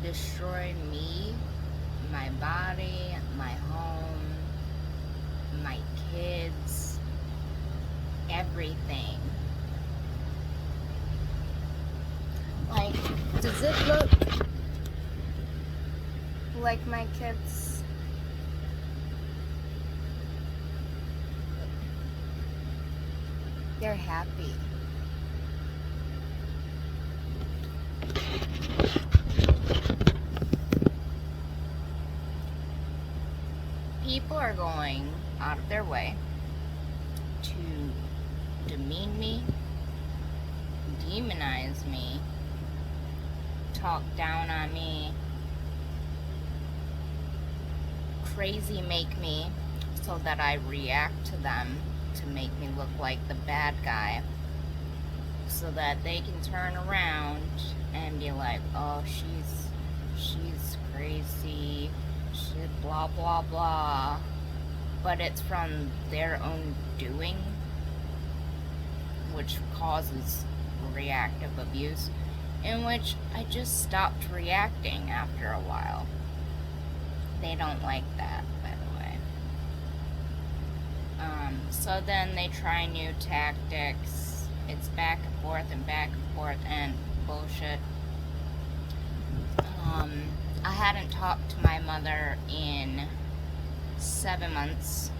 destroy me, my body, my home, my kids, everything. Like, does it look like my kids? They're happy. People are going out of their way to demean me, demonize me, talk down on me, crazy make me so that I react to them to make me look like the bad guy, so that they can turn around and be like, oh, she's crazy, she's blah blah blah. But it's from their own doing, which causes reactive abuse, in which I just stopped reacting after a while. They don't like that, by the way. So then they try new tactics. It's back and forth and bullshit. I hadn't talked to my mother in 7 months.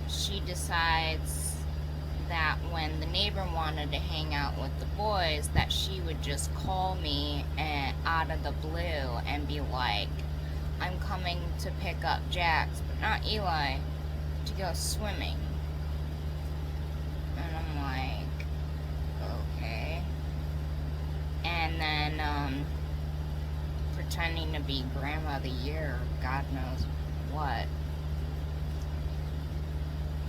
She decides that when the neighbor wanted to hang out with the boys, that she would just call me out of the blue and be like, I'm coming to pick up Jax, but not Eli, to go swimming. And I'm like, okay. And then pretending to be Grandma of the Year, God knows what.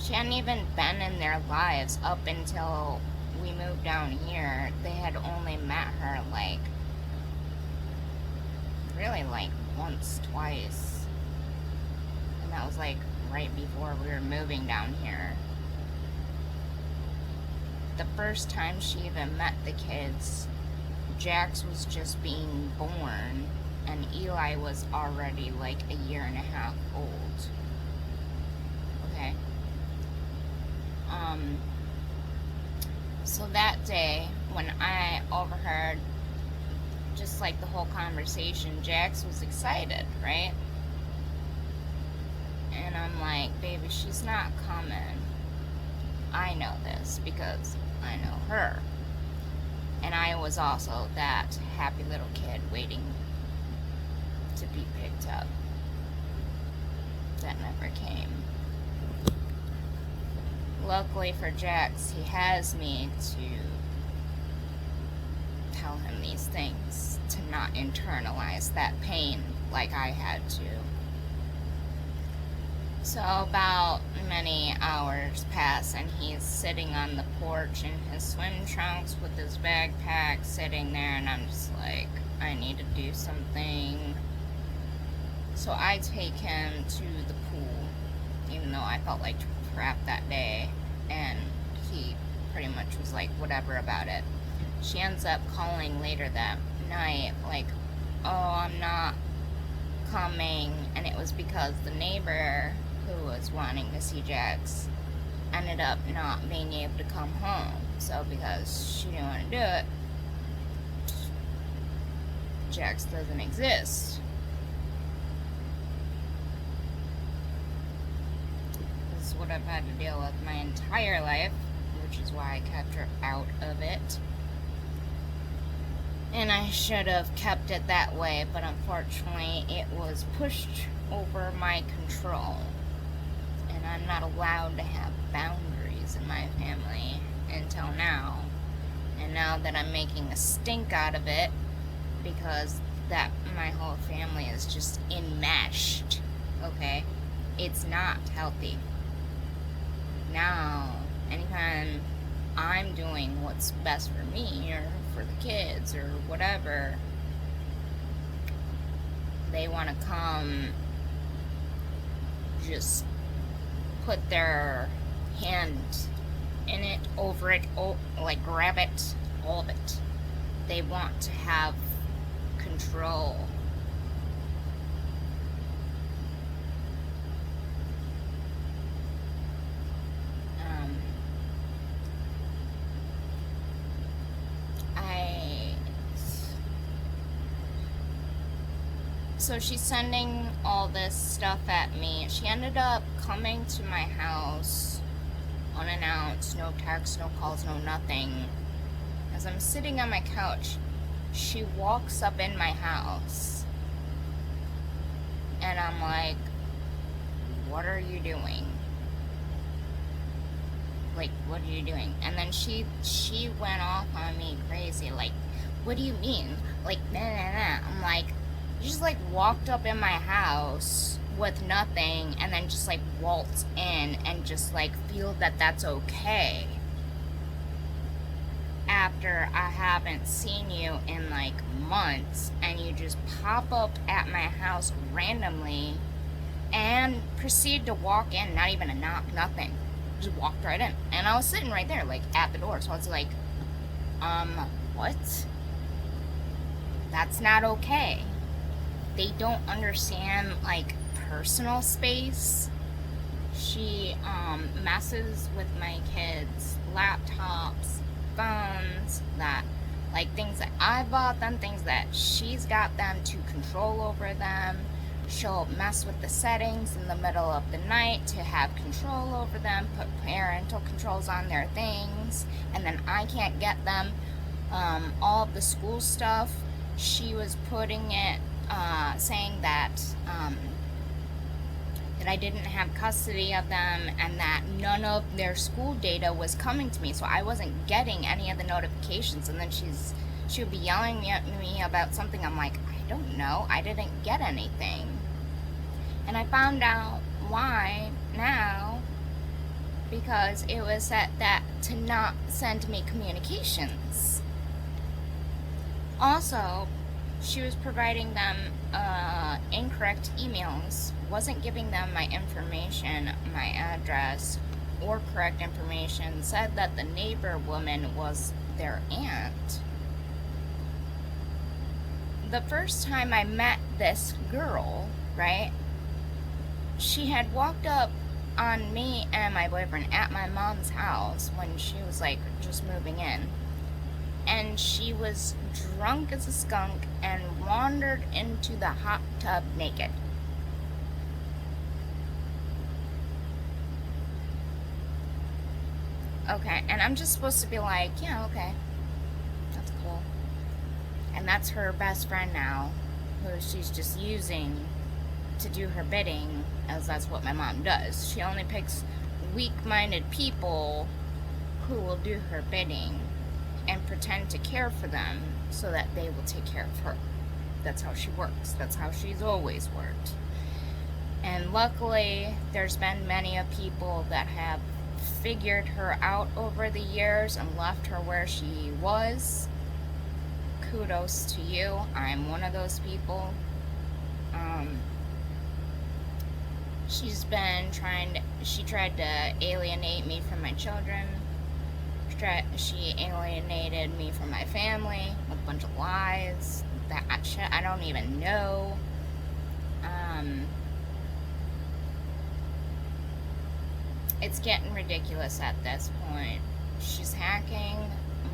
She hadn't even been in their lives up until we moved down here. They had only met her really once, twice. And that was right before we were moving down here. The first time she even met the kids, Jax was just being born, and Eli was already 1.5 years old. Okay. So that day, when I overheard just the whole conversation, Jax was excited, right? And I'm like, baby, she's not coming. I know this because I know her. And I was also that happy little kid waiting to be picked up. That never came. Luckily for Jax, he has me to tell him these things, to not internalize that pain like I had to. So about many hours pass, and he's sitting on the porch in his swim trunks with his backpack sitting there, and I'm just like, I need to do something. So I take him to the pool, even though I felt like crap that day, and he pretty much was like whatever about it. She ends up calling later that night oh, I'm not coming, and it was because the neighbor who was wanting to see Jax ended up not being able to come home. So because she didn't want to do it, Jax doesn't exist. This is what I've had to deal with my entire life, which is why I kept her out of it. And I should have kept it that way, but unfortunately it was pushed over my control. And I'm not allowed to have boundaries in my family until now. And now that I'm making a stink out of it, because that my whole family is just enmeshed, okay? It's not healthy. Now, anytime I'm doing what's best for me or for the kids or whatever, they want to come just put their hand in it, over it, grab it, all of it. They want to have control. So she's sending all this stuff at me. She ended up coming to my house unannounced, no texts, no calls, no nothing. As I'm sitting on my couch, she walks up in my house. And I'm like, what are you doing? Like, what are you doing? And then she went off on me crazy. Like, what do you mean? Like, nah, nah, nah. I'm like, you just like walked up in my house with nothing and then just like waltz in and just like feel that that's okay after I haven't seen you in like months, and you just pop up at my house randomly and proceed to walk in, not even a knock, nothing, just walked right in. And I was sitting right there like at the door, so I was like, what? That's not okay. They don't understand like personal space. She messes with my kids' laptops, phones, that like things that I bought them, things that she's got them to control over them. She'll mess with the settings in the middle of the night to have control over them, put parental controls on their things, and then I can't get them. All of the school stuff, she was putting it, saying that that I didn't have custody of them and that none of their school data was coming to me, so I wasn't getting any of the notifications. And then she would be yelling at me about something. I'm like, I don't know, I didn't get anything. And I found out why now, because it was set that to not send me communications. Also, she was providing them incorrect emails, wasn't giving them my information, my address, or correct information, said that the neighbor woman was their aunt. The first time I met this girl, right, she had walked up on me and my boyfriend at my mom's house when she was like just moving in. And she was drunk as a skunk and wandered into the hot tub naked. Okay, and I'm just supposed to be like, yeah, okay, that's cool. And that's her best friend now, who she's just using to do her bidding, as that's what my mom does. She only picks weak-minded people who will do her bidding and pretend to care for them so that they will take care of her. That's how she works. That's how she's always worked. And luckily, there's been many of people that have figured her out over the years and left her where she was. Kudos to you. I'm one of those people. She tried to alienate me from my children. She alienated me from my family with a bunch of lies that I don't even know. It's getting ridiculous at this point. She's hacking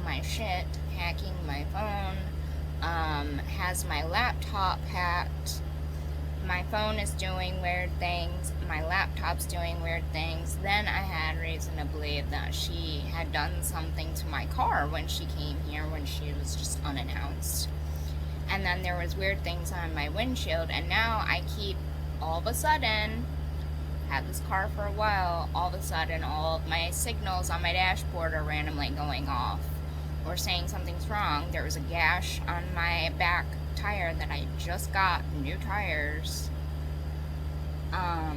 my shit, hacking my phone, has my laptop hacked. My phone is doing weird things, my laptop's doing weird things. Then I had reason to believe that she had done something to my car when she came here, when she was just unannounced. And then there was weird things on my windshield, and now I keep, all of a sudden, had this car for a while, all of a sudden all of my signals on my dashboard are randomly going off or saying something's wrong. There was a gash on my back tire that I just got, new tires. I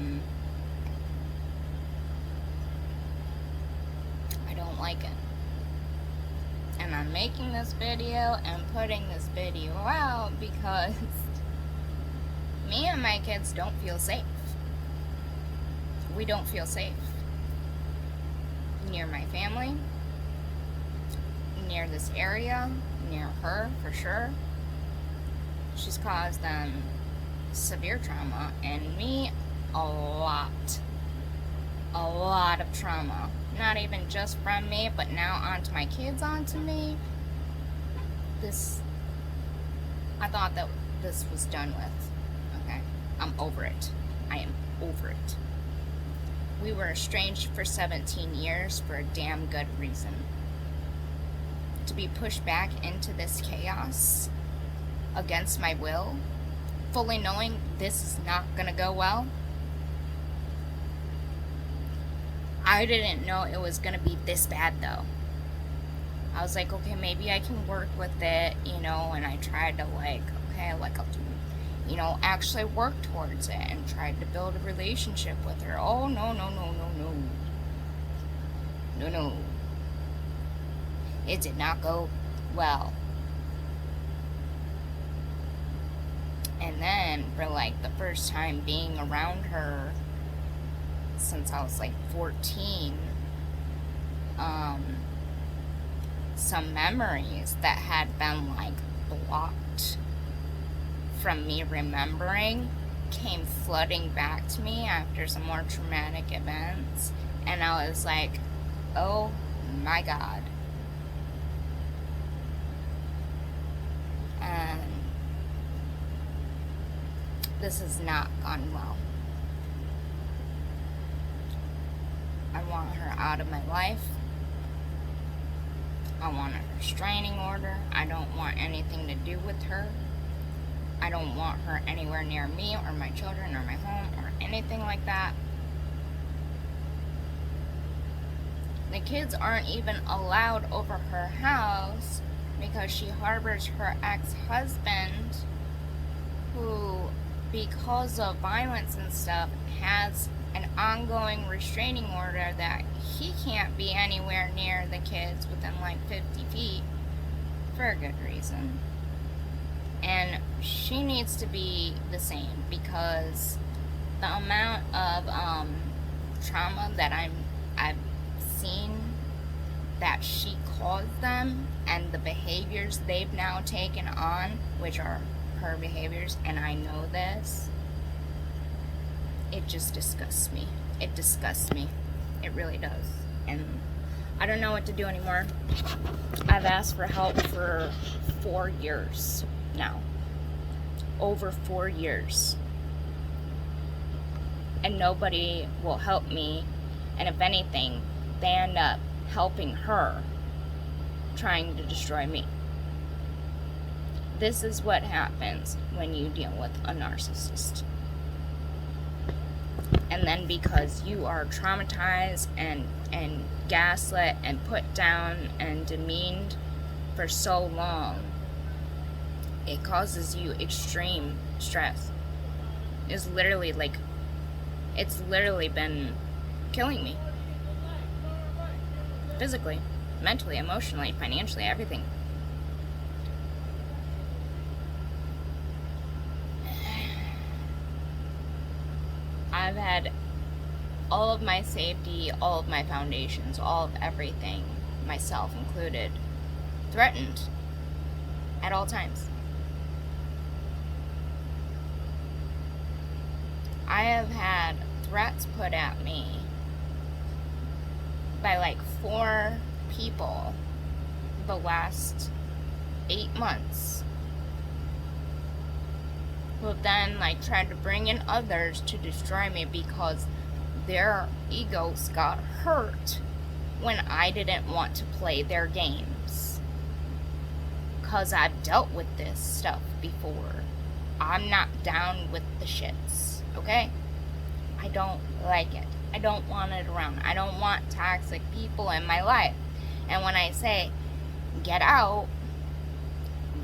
don't like it. And I'm making this video and putting this video out because me and my kids don't feel safe. We don't feel safe near my family, near this area, near her for sure. She's caused them severe trauma, and me, a lot of trauma. Not even just from me, but now onto my kids, onto me. I thought that this was done with. Okay, I'm over it. I am over it. We were estranged for 17 years for a damn good reason. To be pushed back into this chaos against my will, fully knowing this is not gonna go well. I didn't know it was gonna be this bad though. I was like, okay, maybe I can work with it, and I tried to actually work towards it and tried to build a relationship with her. Oh, no. It did not go well. And then, for the first time being around her since I was 14, some memories that had been blocked from me remembering came flooding back to me after some more traumatic events, and I was like, oh my God. And this has not gone well. I want her out of my life. I want a restraining order. I don't want anything to do with her. I don't want her anywhere near me or my children or my home or anything like that. The kids aren't even allowed over her house because she harbors her ex-husband, who, because of violence and stuff, has an ongoing restraining order that he can't be anywhere near the kids within 50 feet for a good reason. And she needs to be the same, because the amount of trauma that I've seen that she caused them, and the behaviors they've now taken on, which are her behaviors, and I know this, it just disgusts me. It disgusts me. It really does. And I don't know what to do anymore. I've asked for help for 4 years now. Over 4 years. And nobody will help me. And if anything, they end up helping her, trying to destroy me. This is what happens when you deal with a narcissist. And then because you are traumatized and gaslit and put down and demeaned for so long, it causes you extreme stress. It's literally been killing me. Physically, mentally, emotionally, financially, everything. I've had all of my safety, all of my foundations, all of everything, myself included, threatened at all times. I have had threats put at me by 4 people the last 8 months, who have then tried to bring in others to destroy me because their egos got hurt when I didn't want to play their games. Because I've dealt with this stuff before. I'm not down with the shits, okay? I don't like it. I don't want it around. I don't want toxic people in my life. And when I say, get out,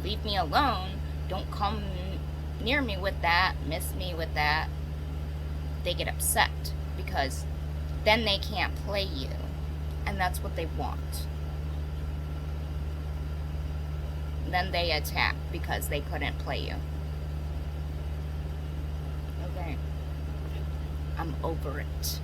leave me alone, don't come near me with that, miss me with that, they get upset, because then they can't play you, and that's what they want. Then they attack because they couldn't play you. Okay, I'm over it.